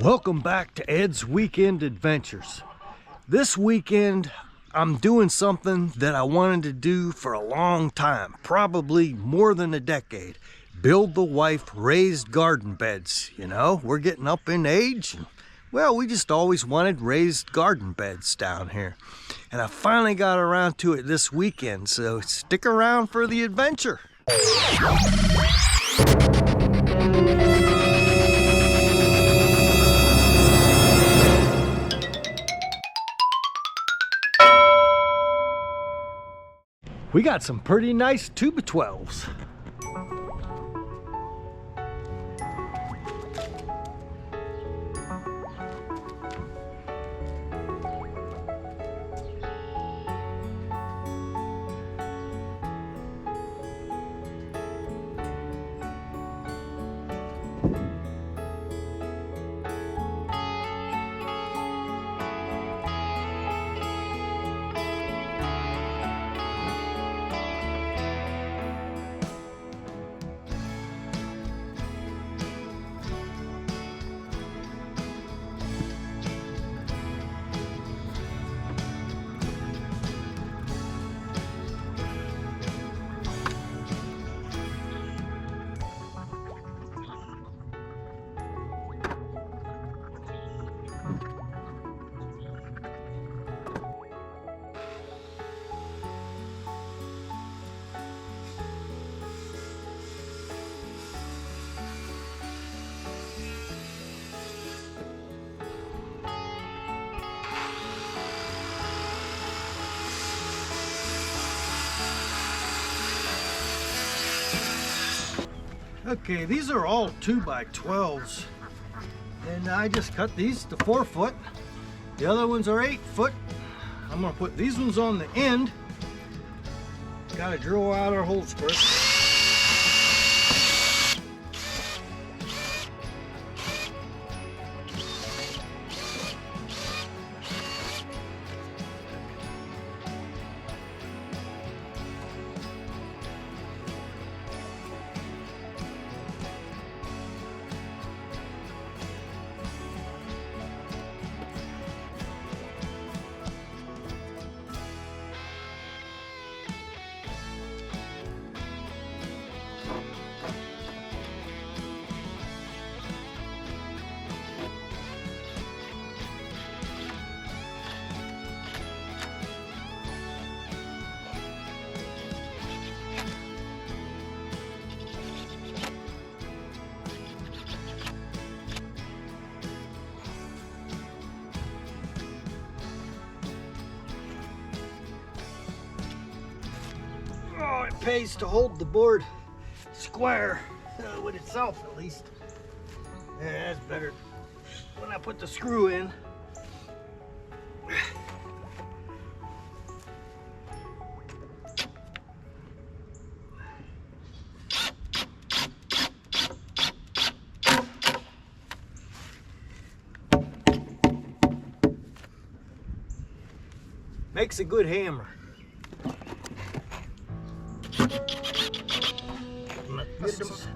Welcome back to Ed's Weekend Adventures. This weekend, I'm doing something that I wanted to do for a long time, probably more than a decade. Build the wife raised garden beds. You know, we're getting up in age. And, well, we just always wanted raised garden beds down here. And I finally got around to it this weekend, so stick around for the adventure. We got some pretty nice 2x12s. Okay, these are all 2x12s, and I just cut these to 4 foot. The other ones are 8 foot. I'm gonna put these ones on the end. Gotta drill out our holes first. Oh, it pays to hold the board square with itself, at least. Yeah, that's better. When I put the screw in, makes a good hammer. Goodness.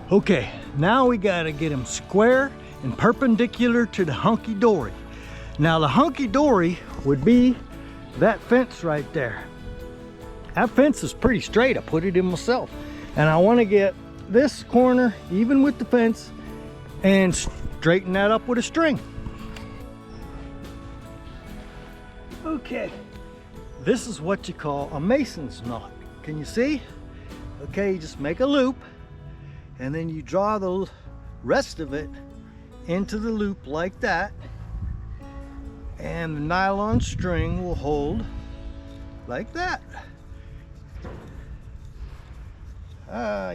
Okay, now we gotta get them square and perpendicular to the hunky-dory. Now the hunky-dory would be that fence right there. That fence is pretty straight. I put it in myself. And I want to get this corner even with the fence and straighten that up with a string. Okay, this is what you call a mason's knot. Can you see? Okay, you just make a loop and then you draw the rest of it into the loop like that, and the nylon string will hold like that.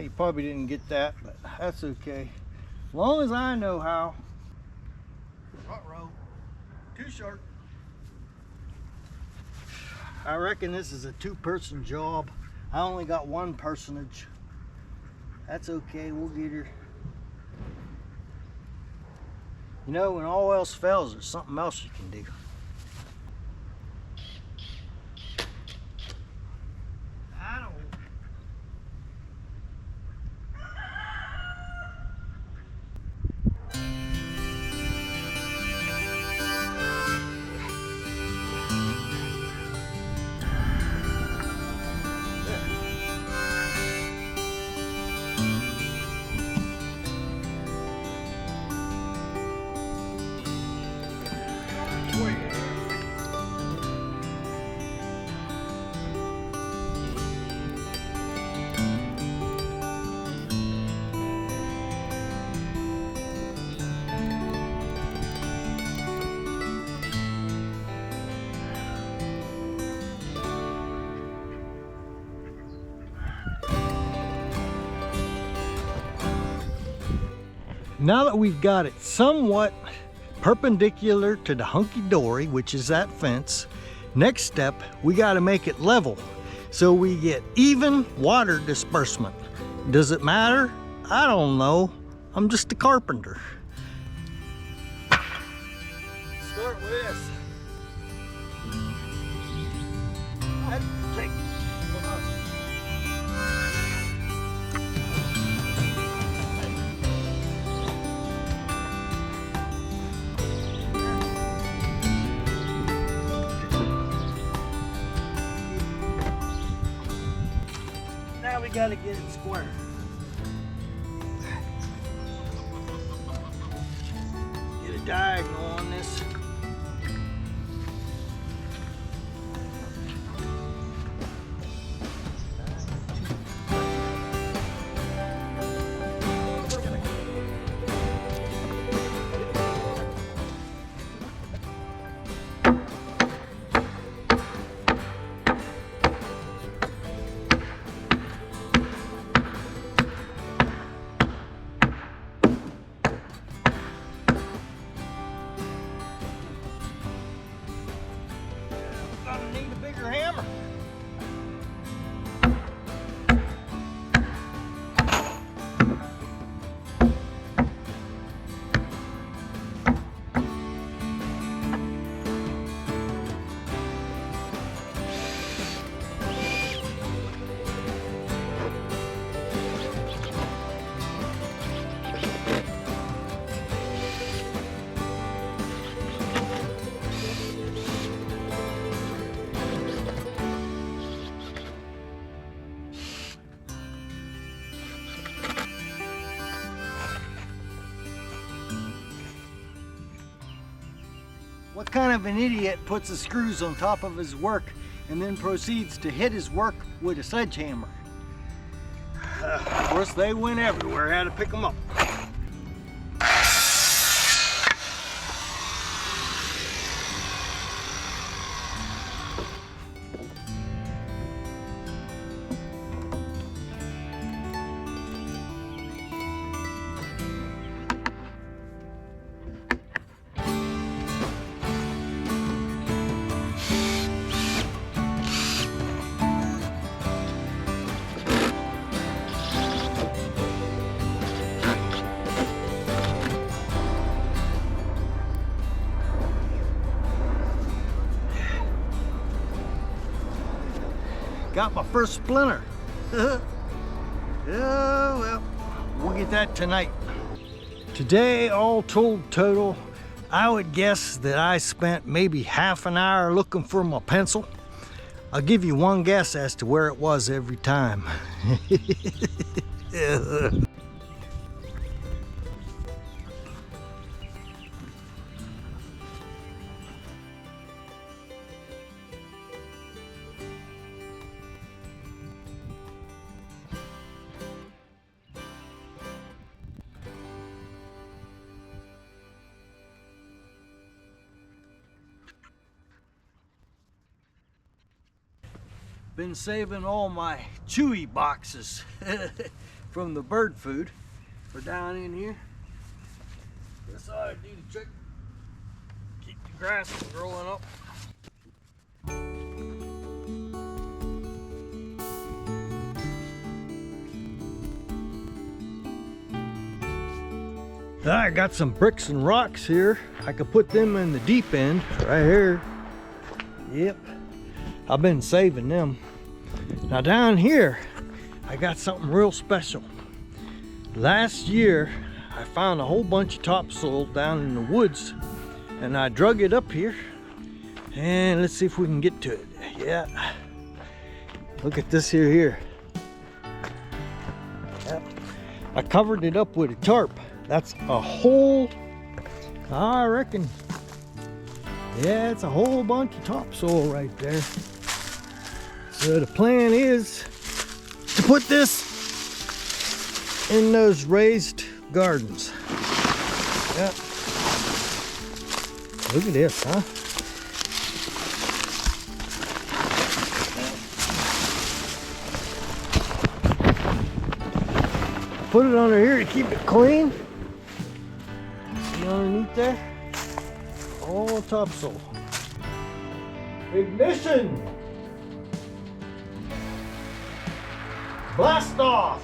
You probably didn't get that, but that's okay. As long as I know how. Front row, too short. I reckon this is a two-person job. I only got one personage. That's okay, we'll get her. You know, when all else fails, there's something else you can do. Now that we've got it somewhat perpendicular to the hunky-dory, which is that fence, next step, we got to make it level so we get even water disbursement. Does it matter? I don't know. I'm just a carpenter. Start with this. Now we got to get it square. Get a diagonal on this. Need a bigger hammer. What kind of an idiot puts the screws on top of his work and then proceeds to hit his work with a sledgehammer? Of course, they went everywhere. Had to pick them up. Got my first splinter. Oh well. We'll get that tonight. Today, all told total, I would guess that I spent maybe half an hour looking for my pencil. I'll give you one guess as to where it was every time. Been saving all my chewy boxes from the bird food for down in here. That's all I do to trick. Keep the grass from growing up. I got some bricks and rocks here. I could put them in the deep end right here. Yep. I've been saving them. Now down here, I got something real special. Last year, I found a whole bunch of topsoil down in the woods, and I drug it up here. And let's see if we can get to it. Yeah. Look at this here. Yep. I covered it up with a tarp. That's a whole, I reckon, yeah, it's a whole bunch of topsoil right there. So the plan is to put this in those raised gardens. Yep. Look at this, huh? Put it under here to keep it clean. See underneath there? All topsoil. Ignition! Blast off!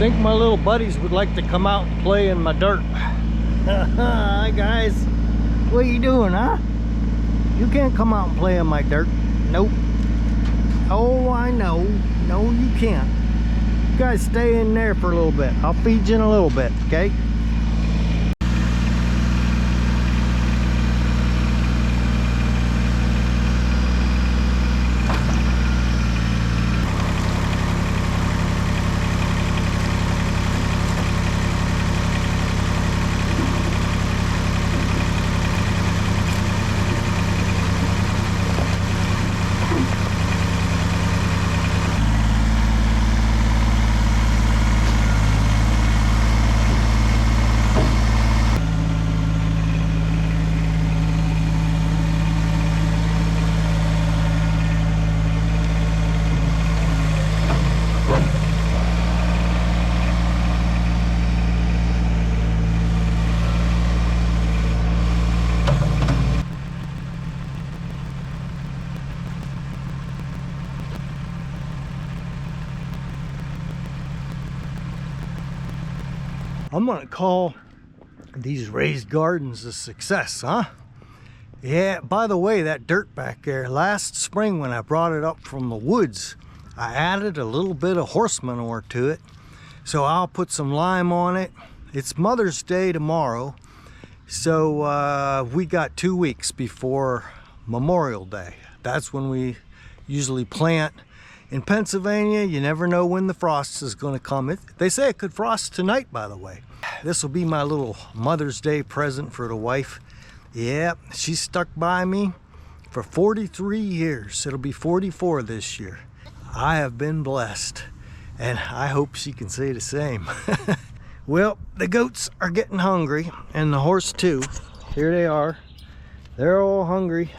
think my little buddies would like to come out and play in my dirt. Hi guys, what are you doing, huh? You can't come out and play in my dirt. Nope. Oh, I know. No, you can't. You guys stay in there for a little bit. I'll feed you in a little bit, okay? I'm gonna call these raised gardens a success, huh? Yeah, by the way, that dirt back there, last spring when I brought it up from the woods, I added a little bit of horse manure to it. So I'll put some lime on it. It's Mother's Day tomorrow. So we got 2 weeks before Memorial Day. That's when we usually plant. In Pennsylvania, you never know when the frost is going to come. They say it could frost tonight, by the way. This will be my little Mother's Day present for the wife. Yeah, she stuck by me for 43 years. It'll be 44 this year. I have been blessed, and I hope she can say the same. Well, the goats are getting hungry, and the horse too. Here they are. They're all hungry.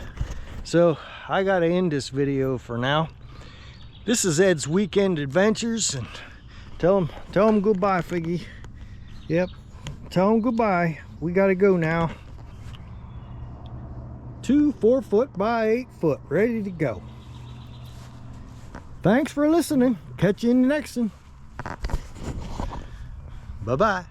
So I got to end this video for now. This is Ed's Weekend Adventures, and tell him goodbye, Figgy. Yep, tell him goodbye. We gotta go now. 2 4-foot by 8-foot, ready to go. Thanks for listening. Catch you in the next one. Bye-bye.